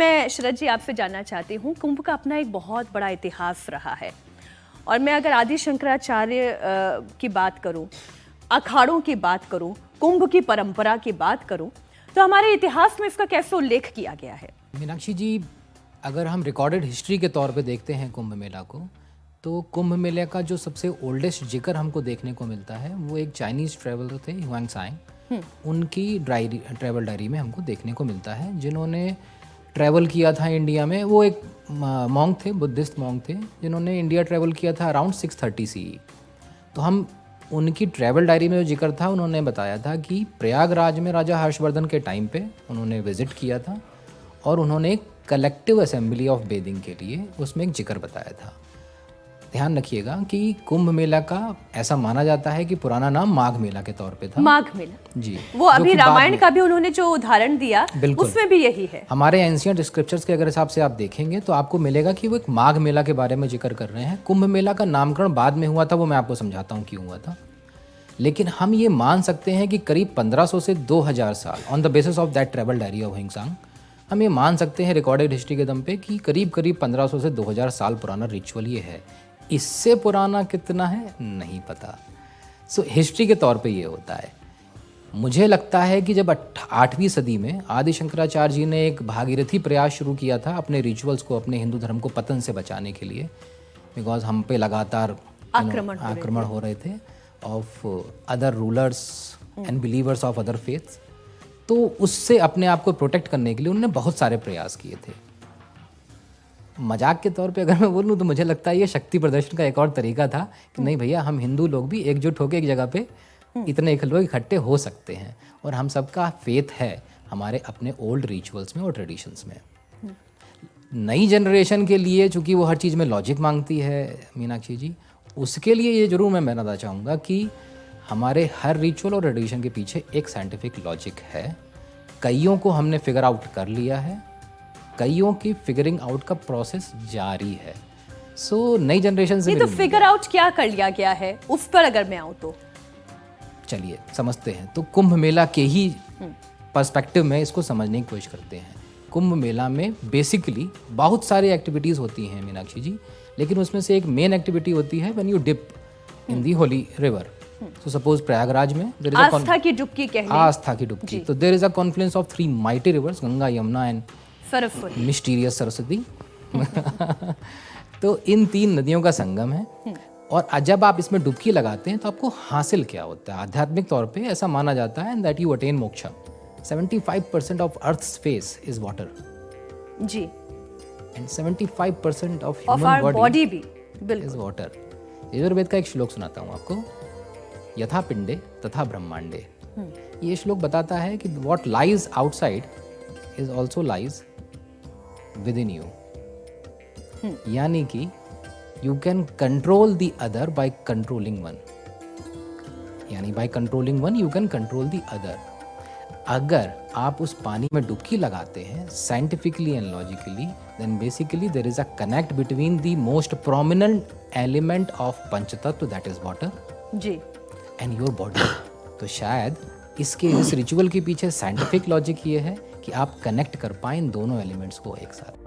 मैं शरद जी आपसे जानना चाहती हूँ, कुंभ का अपना एक बहुत बड़ा इतिहास रहा है और मैं अगर आदि शंकराचार्य की बात करूँ, अखाड़ों की बात करूँ, कुंभ की परंपरा की बात करूँ, तो हमारे इतिहास में इसका कैसे उल्लेख किया गया है? मीनाक्षी जी, अगर हम रिकॉर्डेड हिस्ट्री के तौर पे देखते हैं कुंभ मेला को, तो कुंभ मेले का जो सबसे ओल्डेस्ट जिक्र हमको देखने को मिलता है वो एक चाइनीज़ ट्रैवलर थे ह्वेंत्सांग। उनकी ट्रैवल डायरी में हमको देखने को मिलता है, जिन्होंने ट्रैवल किया था इंडिया में। वो एक मॉन्क थे, बुद्धिस्ट मॉन्क थे, जिन्होंने इंडिया ट्रैवल किया था अराउंड 630 CE। तो हम उनकी ट्रैवल डायरी में जो जिक्र था, उन्होंने बताया था कि प्रयागराज में राजा हर्षवर्धन के टाइम पे उन्होंने विज़िट किया था और उन्होंने एक कलेक्टिव असेंबली ऑफ बेदिंग के लिए उसमें एक जिक्र बताया था। ध्यान रखिएगा कि कुंभ मेला का ऐसा माना जाता है कि पुराना नाम माघ मेला के तौर पे था। माघ मेला जी, वो अभी रामायण का भी उन्होंने जो उदाहरण दिया उसमें भी यही है। हमारे एंशिएंट स्क्रिप्चर्स के अगर हिसाब से आप देखेंगे तो आपको मिलेगा कि वो एक माघ मेला के बारे में जिक्र कर रहे हैं। कुंभ मेला का नामकरण बाद में हुआ था, वो मैं आपको समझाता हूँ क्यों हुआ था। लेकिन हम ये मान सकते हैं कि करीब 1500 से 2000 साल, on the basis of that travel diary of Xuanzang, हम ये मान सकते हैं रिकॉर्डेड हिस्ट्री के दम पे कि करीब 1500 से 2000 साल पुराना रिचुअल ये है। इससे पुराना कितना है नहीं पता। सो हिस्ट्री के तौर पे ये होता है। मुझे लगता है कि जब 8वीं सदी में आदि शंकराचार्य जी ने एक भागीरथी प्रयास शुरू किया था अपने रिचुअल्स को, अपने हिंदू धर्म को पतन से बचाने के लिए, बिकॉज हम पे लगातार आक्रमण हो रहे थे of other rulers and believers of other faiths. तो उससे अपने आप को प्रोटेक्ट करने के लिए उन्होंने बहुत सारे प्रयास किए थे। मजाक के तौर पे अगर मैं बोलूँ तो मुझे लगता है ये शक्ति प्रदर्शन का एक और तरीका था कि नहीं भैया, हम हिंदू लोग भी एकजुट होकर एक जगह पे इतने लोग इकट्ठे हो सकते हैं और हम सबका फेथ है हमारे अपने ओल्ड रिचुअल्स में और ट्रेडिशंस में। नई जनरेशन के लिए चूँकि वो हर चीज़ में लॉजिक मांगती है मीनाक्षी जी, उसके लिए ये ज़रूर मैं बताना चाहूँगा कि हमारे हर रिचुअल और ट्रेडिशन के पीछे एक साइंटिफिक लॉजिक है। कईयों को हमने फिगर आउट कर लिया है, कईयों की फिगरिंग आउट का प्रोसेस जारी है। सो नई जनरेशन से तो फिगर आउट क्या कर लिया गया है उस पर अगर मैं आऊँ तो चलिए समझते हैं। तो कुंभ मेला के ही पर्सपेक्टिव में इसको समझने की कोशिश करते हैं। कुंभ मेला में बेसिकली बहुत सारी एक्टिविटीज़ होती हैं मीनाक्षी जी, लेकिन उसमें से एक मेन एक्टिविटी होती है when you dip in the holy river. तो सपोज प्रयागराज में आस्था की डुबकी कहते हैं। आस्था की डुबकी। तो there is a confluence of 3 mighty rivers, Ganga, Yamuna and mysterious Saraswati. तो इन 3 नदियों का संगम है और जब आप इसमें डुबकी लगाते हैं तो आपको हासिल क्या होता है? आध्यात्मिक तौर पे ऐसा माना जाता है that you attain moksha. 75% of earth's face is water जी, एंड 75% ऑफ ह्यूमन बॉडी भी इज वाटर। यजुर्वेद का एक श्लोक सुनाता हूँ आपको, यथा पिंडे तथा ब्रह्मांडे। ये श्लोक बताता है कि what lies outside is also lies within you. यानी कि you can control the other by controlling one, यानी by controlling one you can control the other. अगर आप उस पानी में डुबकी लगाते हैं scientifically and logically, then basically there is a connect between the most prominent element of पंचतत्व, दैट इज वाटर जी, एंड योर बॉडी। तो शायद इस रिचुअल के पीछे साइंटिफिक लॉजिक ये है कि आप कनेक्ट कर पाएं दोनों एलिमेंट्स को एक साथ।